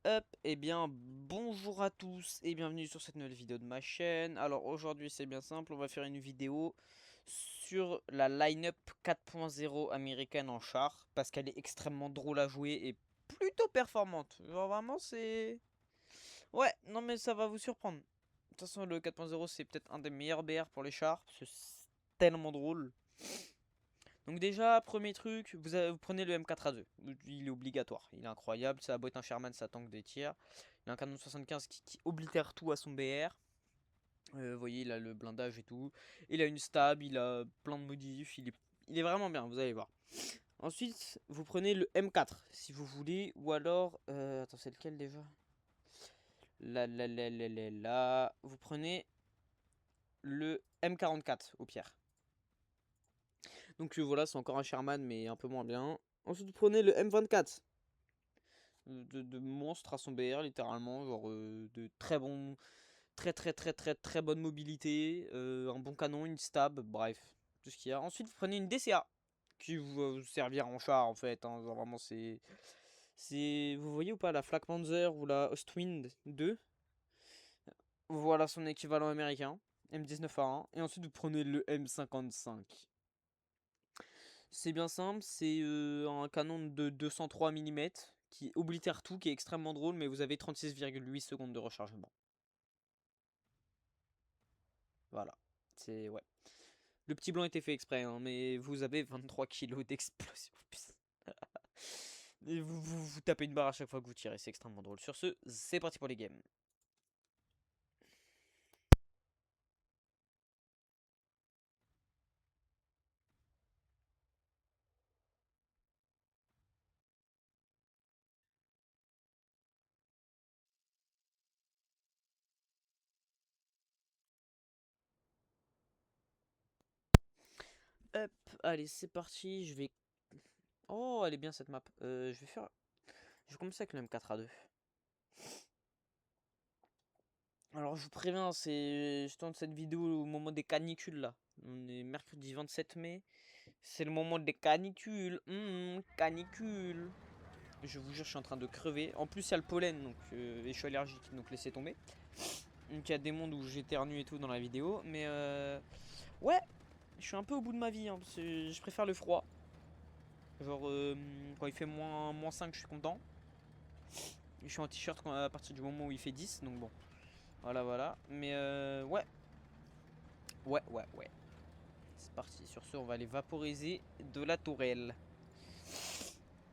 Hop, eh bien bonjour à tous et bienvenue sur cette nouvelle vidéo de ma chaîne. Alors aujourd'hui c'est bien simple, on va faire une vidéo sur la line-up 4.0 américaine en char parce qu'elle est extrêmement drôle à jouer et plutôt performante. Genre vraiment c'est... Ouais, non mais ça va vous surprendre. De toute façon le 4.0 c'est peut-être un des meilleurs BR pour les chars parce que c'est tellement drôle. Donc déjà, premier truc, vous prenez le M4A2. Il est obligatoire, il est incroyable, ça a beau être un Sherman, ça tank des tirs. Il a un canon de 75 qui oblitère tout à son BR. Vous voyez, il a le blindage et tout. Il a une stab, il a plein de modifs, il est vraiment bien, vous allez voir. Ensuite, vous prenez le M4 si vous voulez, ou alors... attends, c'est lequel déjà? Là. Vous prenez le M44 au pire. Donc voilà, c'est encore un Sherman, mais un peu moins bien. Ensuite, vous prenez le M24. De monstre à son BR littéralement, genre de très bon, très bonne mobilité, un bon canon, une stab, bref, tout ce qu'il y a. Ensuite vous prenez une DCA qui va vous servir en char en fait, hein, genre vraiment vous voyez ou pas la Flak Panzer ou la Ostwind 2, voilà son équivalent américain, M19A1, et ensuite vous prenez le M55. C'est bien simple, c'est un canon de 203 mm qui oblitère tout, qui est extrêmement drôle, mais vous avez 36,8 secondes de rechargement. Voilà, c'est... ouais. Le petit blanc était fait exprès, hein, mais vous avez 23 kilos d'explosion. Et vous tapez une barre à chaque fois que vous tirez, c'est extrêmement drôle. Sur ce, c'est parti pour les games. Hop, allez, c'est parti, je vais... Oh, elle est bien cette map. Je vais commencer avec le M4A2. Alors je vous préviens, je tourne cette vidéo au moment des canicules là. On est mercredi 27 mai. C'est le moment des canicules. Canicules. Je vous jure, je suis en train de crever. En plus, il y a le pollen, donc et je suis allergique, donc laissez tomber. Donc il y a des mondes où j'éternue et tout dans la vidéo. Mais ouais, je suis un peu au bout de ma vie, hein, parce que je préfère le froid. Genre quand il fait moins 5, je suis content. Je suis en t-shirt à partir du moment où il fait 10, donc bon. Voilà. Mais ouais. C'est parti. Sur ce, on va aller vaporiser de la tourelle.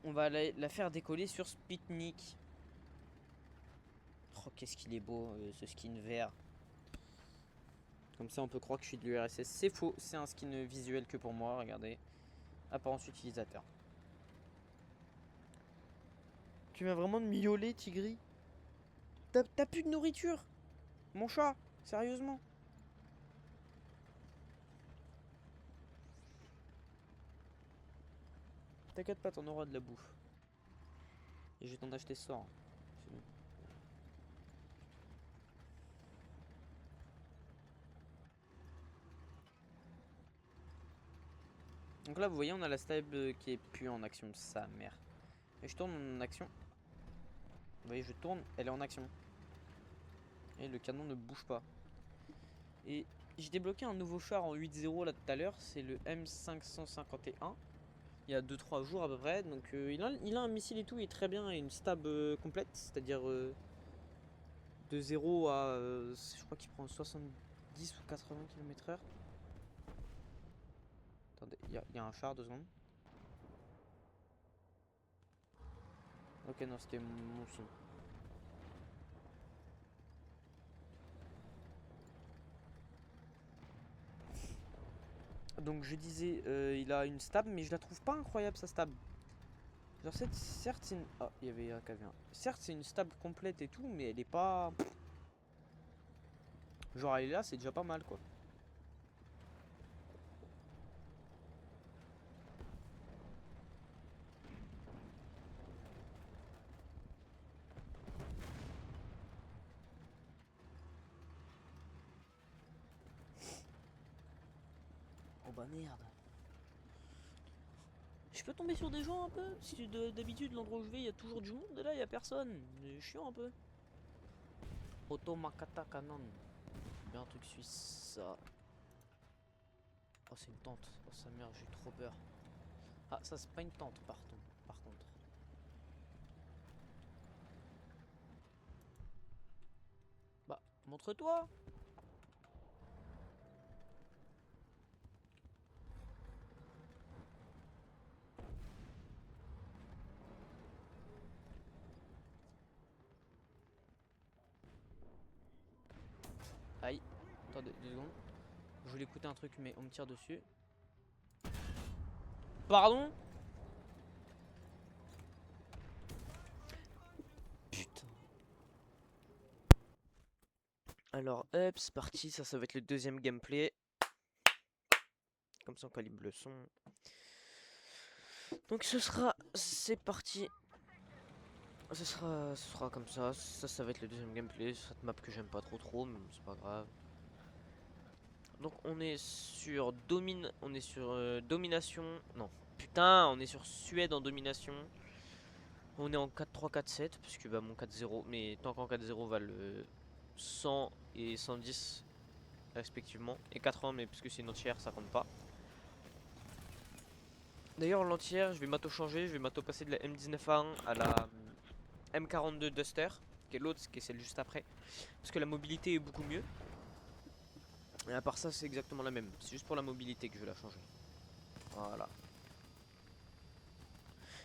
On va la faire décoller sur Sputnik. Oh, qu'est-ce qu'il est beau, ce skin vert. Comme ça, on peut croire que je suis de l'URSS. C'est faux, c'est un skin visuel que pour moi, regardez. Apparence utilisateur. Tu viens vraiment de miauler, Tigri? T'as plus de nourriture? Mon chat, sérieusement? T'inquiète pas, t'en auras de la bouffe. Et je vais t'en acheter ce soir, hein. C'est bon. Donc là, vous voyez, on a la stable qui est plus en action. Sa mère. Et je tourne en action. Vous voyez, je tourne, elle est en action. Et le canon ne bouge pas. Et j'ai débloqué un nouveau char en 8.0 là tout à l'heure. C'est le M551. Il y a 2-3 jours à peu près. Donc il a un missile et tout, il est très bien. Et une stab complète. C'est-à-dire de 0 à... je crois qu'il prend 70 ou 80 km/h. Attendez, il y a un char, 2 secondes. Ok, non, c'était mon son. Donc je disais, il a une stab, mais je la trouve pas incroyable sa stab. Genre certes c'est une... Ah, il y avait un KV1. Certes c'est une stab complète et tout, mais elle est pas... Genre elle est là, c'est déjà pas mal quoi. Oh bah merde. Je peux tomber sur des gens un peu? Parce que d'habitude, l'endroit où je vais, il y a toujours du monde, et là, il y a personne. C'est chiant un peu. Otomakata Kanon. Bien un truc suisse, ça. Oh, c'est une tente. Oh, sa mère, j'ai trop peur. Ah, ça, c'est pas une tente, par contre. Bah, montre-toi! Aïe. Attendez, 2 secondes. Je voulais écouter un truc, mais on me tire dessus. Pardon? Putain. Alors, hop, c'est parti. Ça va être le deuxième gameplay. Comme ça, on calibre le son. Donc, c'est parti. Ce sera comme ça. Ça va être le deuxième gameplay. Cette map que j'aime pas trop, mais c'est pas grave. Donc, on est sur domination. Non, putain, on est sur Suède en domination. On est en 4-3-4-7, puisque bah, mon 4-0, mais tant qu'en 4-0 valent 100 et 110 respectivement. Et 80, mais puisque c'est une entière, ça compte pas. D'ailleurs, l'entière, je vais mato changer, je vais mato passer de la M19A1 à la M42 Duster, qui est l'autre, qui est celle juste après. Parce que la mobilité est beaucoup mieux. Et à part ça, c'est exactement la même. C'est juste pour la mobilité que je vais la changer. Voilà.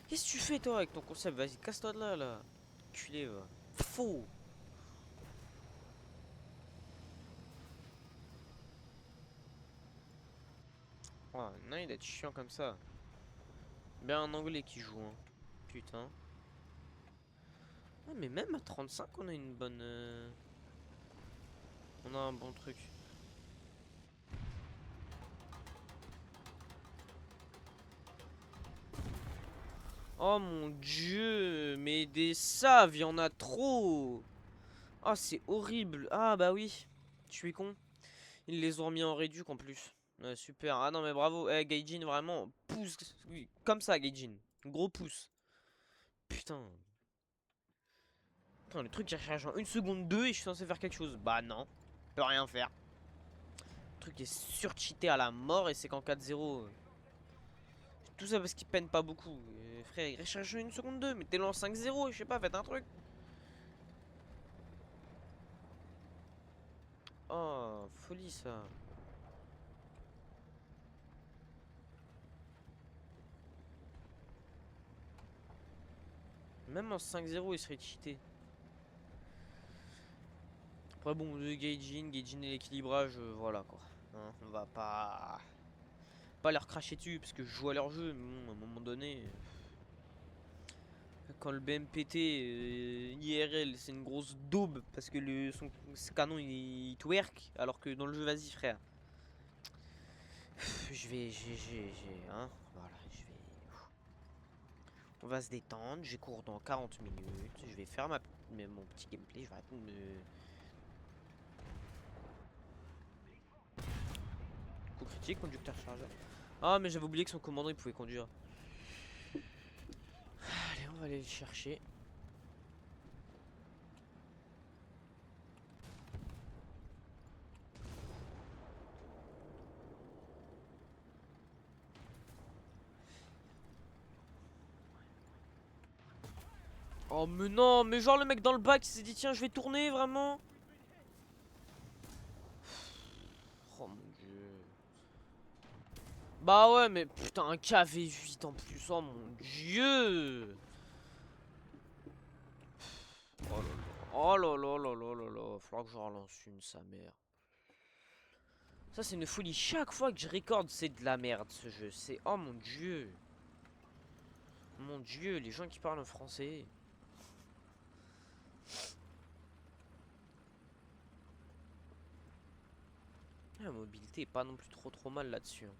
Qu'est-ce que tu fais toi avec ton concept? Vas-y, casse-toi de là, là. Culé, va. Faux. Oh, non, il est chiant comme ça. Bien un anglais qui joue, hein. Putain. Ah, mais même à 35, on a une bonne... On a un bon truc. Oh mon dieu, mais des saves, il y en a trop. Ah, c'est horrible. Ah bah oui, je suis con. Ils les ont remis en réduc en plus. Ouais, super. Ah non mais bravo. Eh, Gaijin, vraiment, pouce. Oui, comme ça, Gaijin. Gros pouce. Putain. Putain, le truc, j'ai rechargé en 1 seconde 2 et je suis censé faire quelque chose. Bah non, je peux rien faire. Le truc est surcheaté à la mort et c'est qu'en 4-0. Tout ça parce qu'il peine pas beaucoup. Frère, il recharge en 1 seconde 2. Mettez-le en 5-0, je sais pas, faites un truc. Oh, folie ça. Même en 5-0, il serait cheaté. Après, bon, le Gaijin et l'équilibrage, voilà quoi. Hein, on va pas leur cracher dessus parce que je joue à leur jeu. Mais bon, à un moment donné, quand le BMPT IRL, c'est une grosse daube parce que son canon il twerk, alors que dans le jeu, vas-y frère. Hein, voilà, on va se détendre, j'ai cours dans 40 minutes, je vais faire mon petit gameplay, je vais arrêter de me... Coup critique, conducteur chargeur. Ah mais j'avais oublié que son commandant il pouvait conduire. Allez, on va aller le chercher. Oh mais non, mais genre le mec dans le bac il s'est dit tiens je vais tourner vraiment. Oh mon dieu. Bah ouais mais putain un KV8 en plus, oh mon dieu. Oh là là là là là là, falloir que je relance une sa mère. Ça c'est une folie, chaque fois que je record c'est de la merde ce jeu, c'est... Oh mon dieu. Mon dieu, les gens qui parlent en français. La mobilité est pas non plus trop mal là-dessus, hein.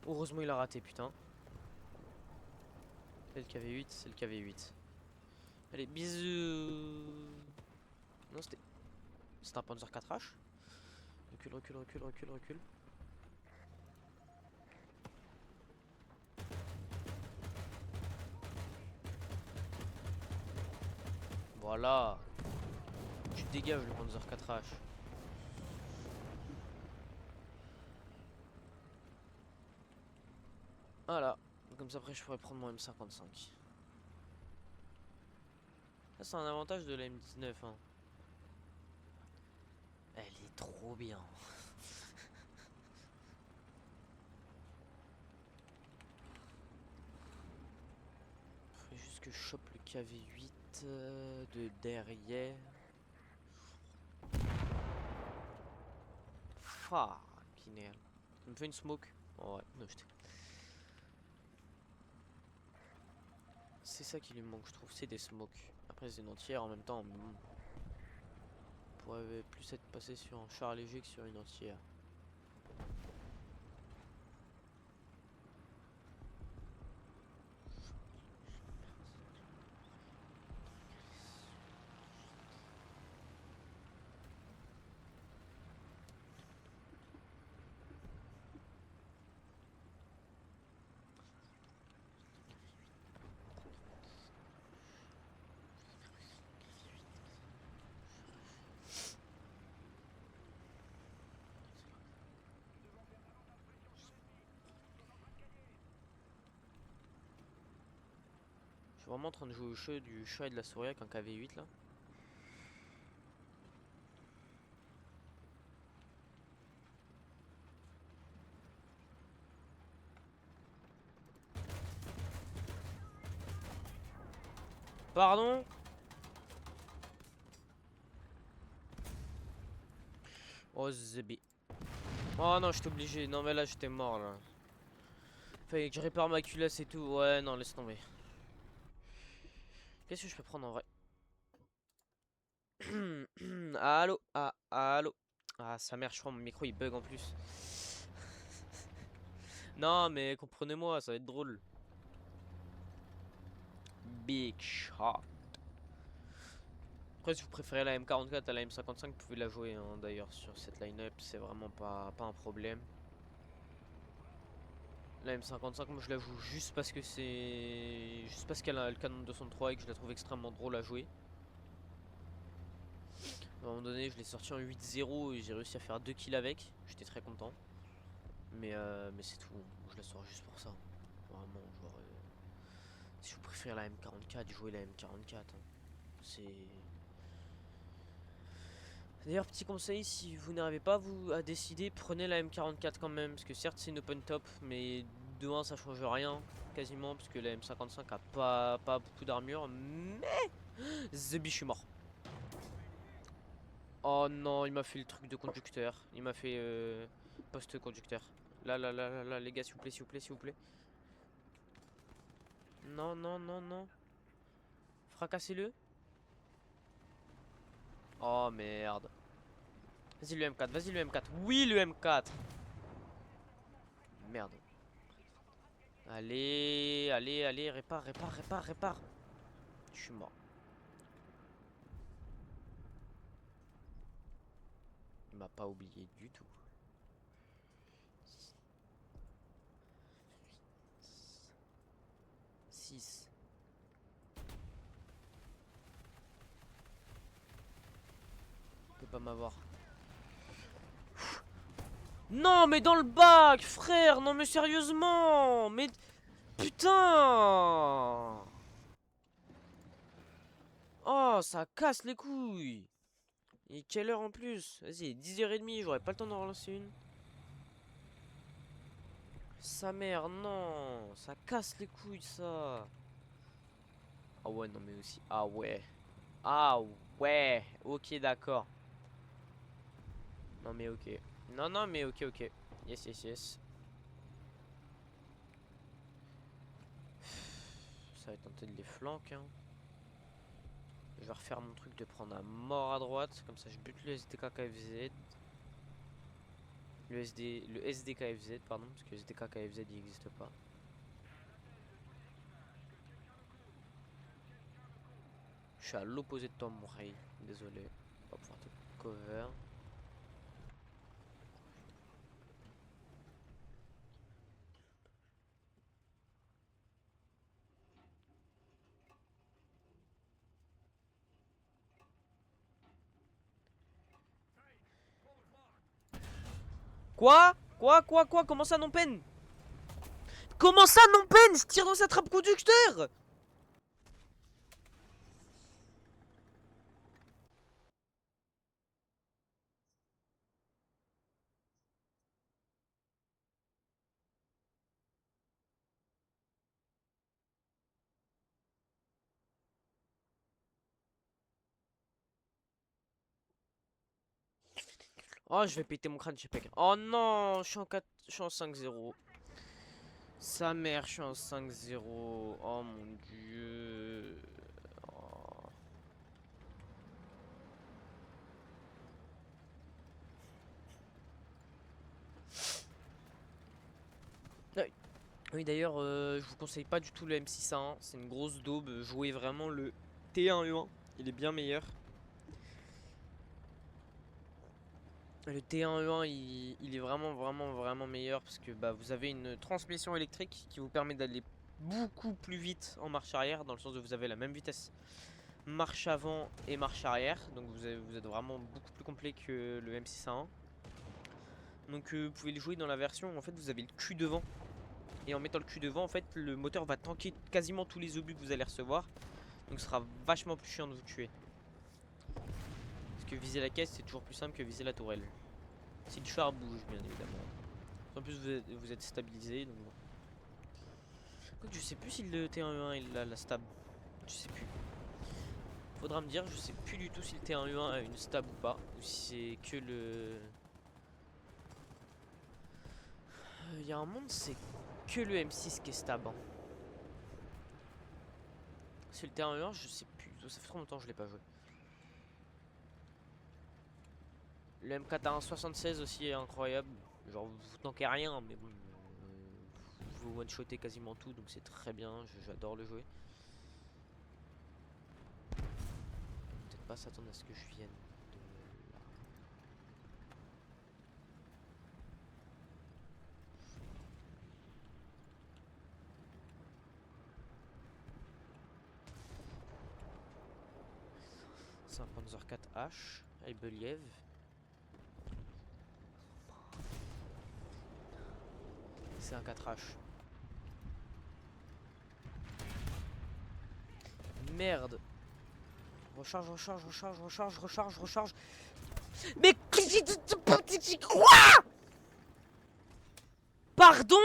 Heureusement il a raté, putain. C'est le KV8, c'est le KV8. Allez, bisous. Non, c'était un Panzer 4H. Recule, recule, recule, recule, recule. Voilà. Tu dégages le Panzer 4H. Voilà. Comme ça après je pourrais prendre mon M55. Ça c'est un avantage de la M19 hein. Elle est trop bien. Faudrait juste que je chope le KV8 de derrière. Fucking hell. Il me fait une smoke. Oh ouais, non, c'est ça qui lui manque, je trouve, c'est des smokes. Après, c'est une entière en même temps, mais bon. On pourrait plus être passé sur un char léger que sur une entière. Je suis vraiment en train de jouer au jeu du chat et de la souris avec un KV8 là. Pardon? Oh zébi. Oh non, j'étais obligé. Non mais là j'étais mort là. Fallait que je répare ma culasse et tout. Ouais, non, laisse tomber. Qu'est-ce que je peux prendre en vrai? Allô? Ah, allô? Ah, sa mère, je crois mon micro il bug en plus. Non, mais comprenez-moi, ça va être drôle. Big shot. Après, si vous préférez la M44 à la M55, vous pouvez la jouer hein, d'ailleurs sur cette line-up, c'est vraiment pas un problème. La M55, moi je la joue juste parce que c'est. Juste parce qu'elle a le canon de 203 et que je la trouve extrêmement drôle à jouer. À un moment donné, je l'ai sorti en 8-0 et j'ai réussi à faire 2 kills avec. J'étais très content. Mais c'est tout. Je la sors juste pour ça. Vraiment, genre. Si vous préférez la M44, jouez la M44. Hein. C'est. D'ailleurs, petit conseil, si vous n'arrivez pas vous à décider, prenez la M44 quand même. Parce que certes, c'est une open top, mais de 1, ça change rien. Quasiment, parce que la M55 a pas beaucoup d'armure. Mais. Zebi, je suis mort. Oh non, il m'a fait le truc de conducteur. Il m'a fait poste conducteur. Là, là, là, là, là, les gars, s'il vous plaît, s'il vous plaît, s'il vous plaît. Non, non, non, non. Fracassez-le. Oh merde. Vas-y le M4, vas-y le M4. Oui, le M4. Merde. Allez, allez, allez, répare, répare, répare, répare. Je suis mort. Il m'a pas oublié du tout. 6. Il peut pas m'avoir. Non, mais dans le bac, frère. Non, mais sérieusement. Mais putain. Oh, ça casse les couilles. Et quelle heure en plus? Vas-y, 10h30, j'aurais pas le temps d'en relancer une. Sa mère, non. Ça casse les couilles, ça. Ah ouais, non mais aussi. Ah ouais. Ah ouais. Ok, d'accord. Non mais ok. Non, non mais ok, ok. Yes, yes, yes. Ça va être tenté de les flanques, hein. Je vais refaire mon truc de prendre un mort à droite. Comme ça, je bute le SDK KFZ. le SDKFZ, pardon, parce que SDK KFZ il n'existe pas. Je suis à l'opposé de toi, mon rey. Désolé. On va pouvoir te cover. Quoi? Quoi? Comment ça non peine? Comment ça non peine? Je tire dans sa trappe conducteur! Oh, je vais péter mon crâne, j'ai pas. Oh non, je suis en 4, je suis en 5-0. Sa mère, je suis en 5-0. Oh mon dieu. Oh. Ouais. Oui, d'ailleurs, je vous conseille pas du tout le M6A1. C'est une grosse daube. Jouez vraiment le T1E1. Il est bien meilleur. Le T1E1, il est vraiment meilleur parce que bah, vous avez une transmission électrique qui vous permet d'aller beaucoup plus vite en marche arrière, dans le sens où vous avez la même vitesse marche avant et marche arrière. Donc vous êtes vraiment beaucoup plus complet que le M6A1. Donc vous pouvez le jouer dans la version où en fait vous avez le cul devant. Et en mettant le cul devant, en fait, le moteur va tanker quasiment tous les obus que vous allez recevoir. Donc ce sera vachement plus chiant de vous tuer. Parce que viser la caisse, c'est toujours plus simple que viser la tourelle. Si le char bouge, bien évidemment. En plus, vous êtes stabilisé. Donc bon. Quoique, je sais plus si le T1E1 il a la stab. Je sais plus. Faudra me dire, je sais plus du tout si le T1E1 a une stab ou pas. Ou si c'est que le. Il y a un monde, c'est que le M6 qui est stab. Hein. Si le T1E1, je sais plus. Ça fait trop longtemps que je l'ai pas joué. Le M4A1 76 aussi est incroyable. Genre vous tankez rien mais bon vous one-shotez quasiment tout donc c'est très bien, j'adore le jouer. Peut-être pas s'attendre à ce que je vienne de là. C'est un Panzer 4H avec Believ. C'est un 4H. Merde. Recharge. Mais quoi? Pardon?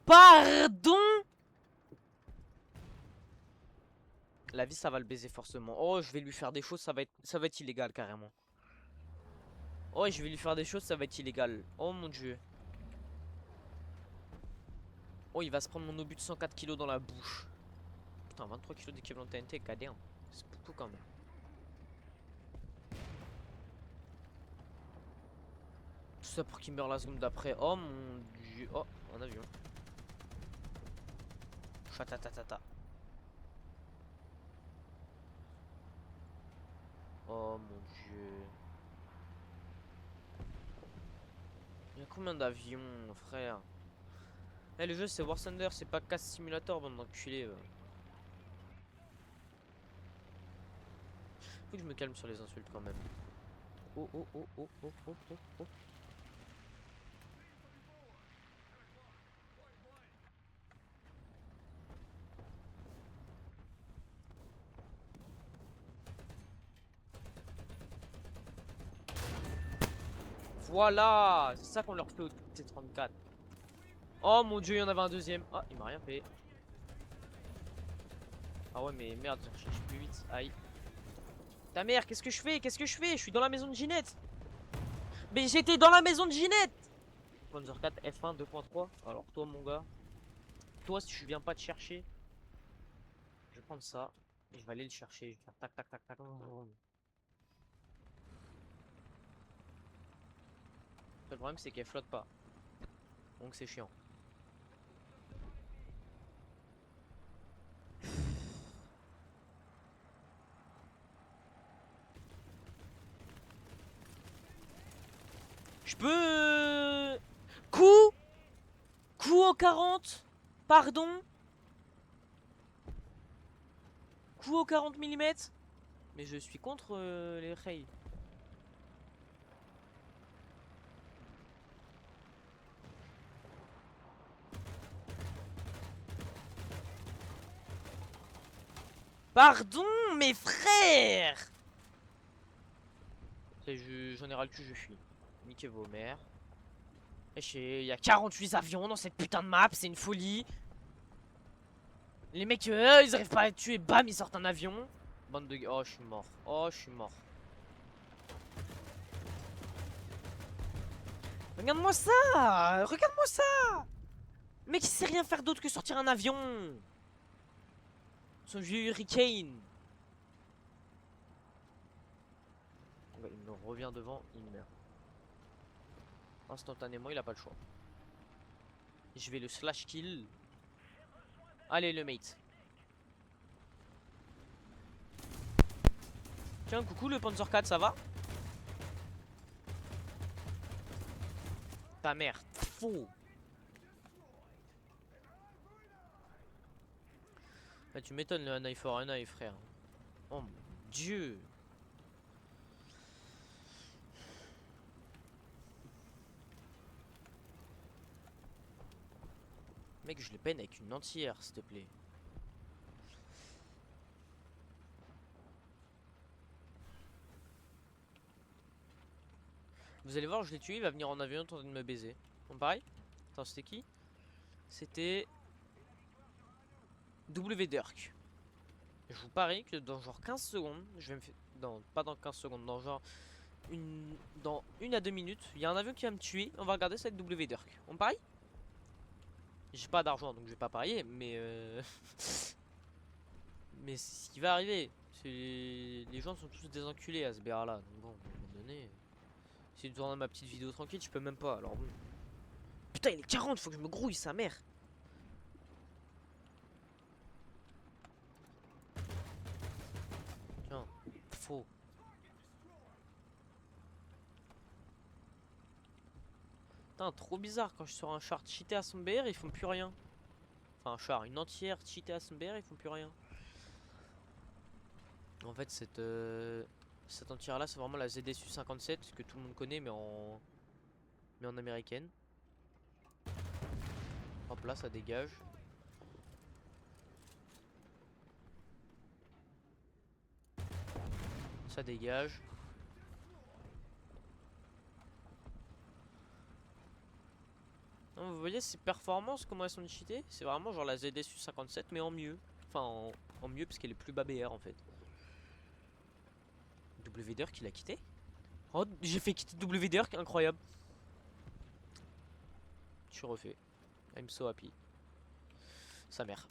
Pardon? La vie ça va le baiser forcément. Oh je vais lui faire des choses, ça va être illégal carrément. Oh je vais lui faire des choses, ça va être illégal. Oh mon dieu. Oh il va se prendre mon obus de 104 kilos dans la bouche. Putain 23 kilos d'équivalent TNT, KD1. C'est beaucoup quand même. Tout ça pour qu'il meure la seconde d'après. Oh mon dieu. Oh un avion. Chatatatata. Oh mon dieu. Il y a combien d'avions, frère? Eh, le jeu c'est War Thunder, c'est pas Casse Simulator, bande d'enculés. Faut que je me calme sur les insultes quand même. Oh. Voilà, c'est ça qu'on leur fait au T34. Oh mon dieu, il y en avait un deuxième. Ah, il m'a rien fait. Ah ouais, mais merde, je recherche plus vite. Aïe. Ta mère, qu'est-ce que je fais? Je suis dans la maison de Ginette. Mais j'étais dans la maison de Ginette. Panzer 4 F1 2.3. Alors toi mon gars, toi si tu viens pas te chercher, je vais prendre ça et je vais aller le chercher. Je vais faire tac tac tac tac. Le problème c'est qu'elle flotte pas. Donc c'est chiant. Je peux... Coup au 40. Pardon. Coup au 40 mm. Mais je suis contre les rails. Pardon, mes frères. J'en ai ras le cul, je fuis. Niquez vos mères. Il y a 48 avions dans cette putain de map, c'est une folie. Les mecs, ils arrivent pas à tuer, bam, ils sortent un avion. Bande de... Oh, je suis mort. Oh, je suis mort. Regarde-moi ça. Regarde-moi ça. Le mec, il sait rien faire d'autre que sortir un avion. Son vieux Hurricane. Ouais, il me revient devant, il meurt. Instantanément, il a pas le choix. Je vais le slash kill. Allez, le mate. Tiens, coucou le Panzer 4, ça va? Ta mère, faux. Ah, tu m'étonnes le un eye for un eye, frère. Oh mon dieu. Mec, je les peine avec une entière, s'il te plaît. Vous allez voir, je l'ai tué, il va venir en avion en train de me baiser. Bon, pareil. Attends, c'était qui? C'était... W Dirk. Je vous parie que dans genre 15 secondes, je vais me faire... Non, pas dans 15 secondes, dans genre... Dans 1 à 2 minutes, il y a un avion qui va me tuer, on va regarder ça avec W Dirk. On parie? J'ai pas d'argent, donc je vais pas parier, mais... mais c'est ce qui va arriver. Les gens sont tous des enculés à ce BR là. Donc bon, à un moment donné... Si je tourne ma petite vidéo tranquille, je peux même pas, alors bon. Putain, il est 40, faut que je me grouille, sa mère. Tiens, faux. Putain, trop bizarre, quand je sors un char cheaté à son BR, ils font plus rien. Enfin, un char, une entière cheaté à son BR, ils font plus rien. En fait, cette entière là, c'est vraiment la ZSU 57 que tout le monde connaît, mais en américaine. Hop là, ça dégage. Ça dégage. Non, vous voyez ces performances, comment elles sont cheatées? C'est vraiment genre la ZSU 57 mais en mieux. Enfin en mieux parce qu'elle est plus bas BR en fait. W Dirk il a quitté? Oh, j'ai fait quitter W Dirk, incroyable. Je suis refait. I'm so happy. Sa mère.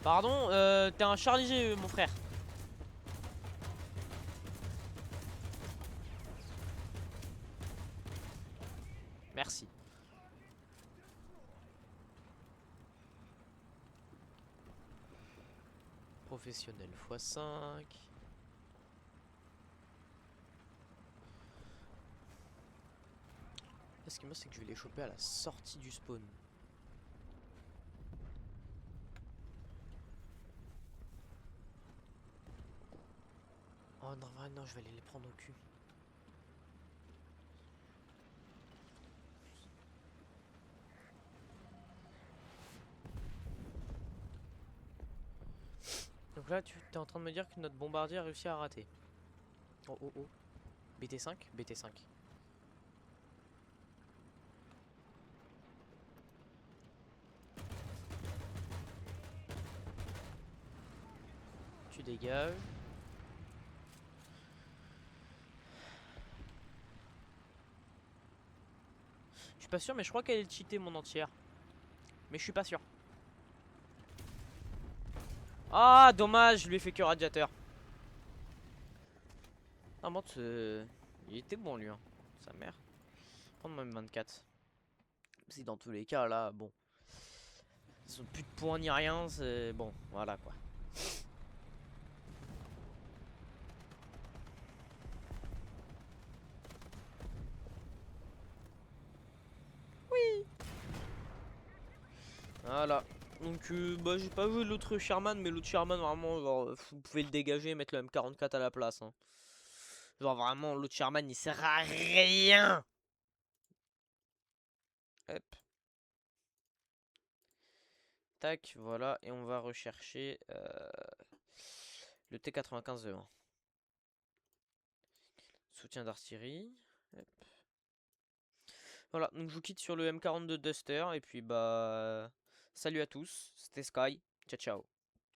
Pardon, t'es un Charlie GE mon frère. Merci. Professionnel x5. Ce qui me c'est que je vais les choper à la sortie du spawn. Oh non, non, je vais aller les prendre au cul. Donc là, tu es en train de me dire que notre bombardier a réussi à rater. Oh oh oh. BT5? BT5. Tu dégages. Je suis pas sûr, mais je crois qu'elle est cheatée mon entière. Mais je suis pas sûr. Ah, dommage, je lui ai fait que radiateur. Ah bon, il était bon lui, hein. Sa mère. Prendre même 24. Si dans tous les cas, là, bon. Ils ont plus de points ni rien, c'est bon, voilà quoi. Voilà. Donc, bah, j'ai pas vu l'autre Sherman, mais l'autre Sherman, vraiment, genre, vous pouvez le dégager et mettre le M44 à la place. Hein. Genre, vraiment, l'autre Sherman, il sert à rien. Hop. Tac, voilà. Et on va rechercher le T95E1. Soutien d'artillerie. Hop. Voilà, donc je vous quitte sur le M42 Duster. Et puis, bah, salut à tous. C'était Sky. Ciao, ciao.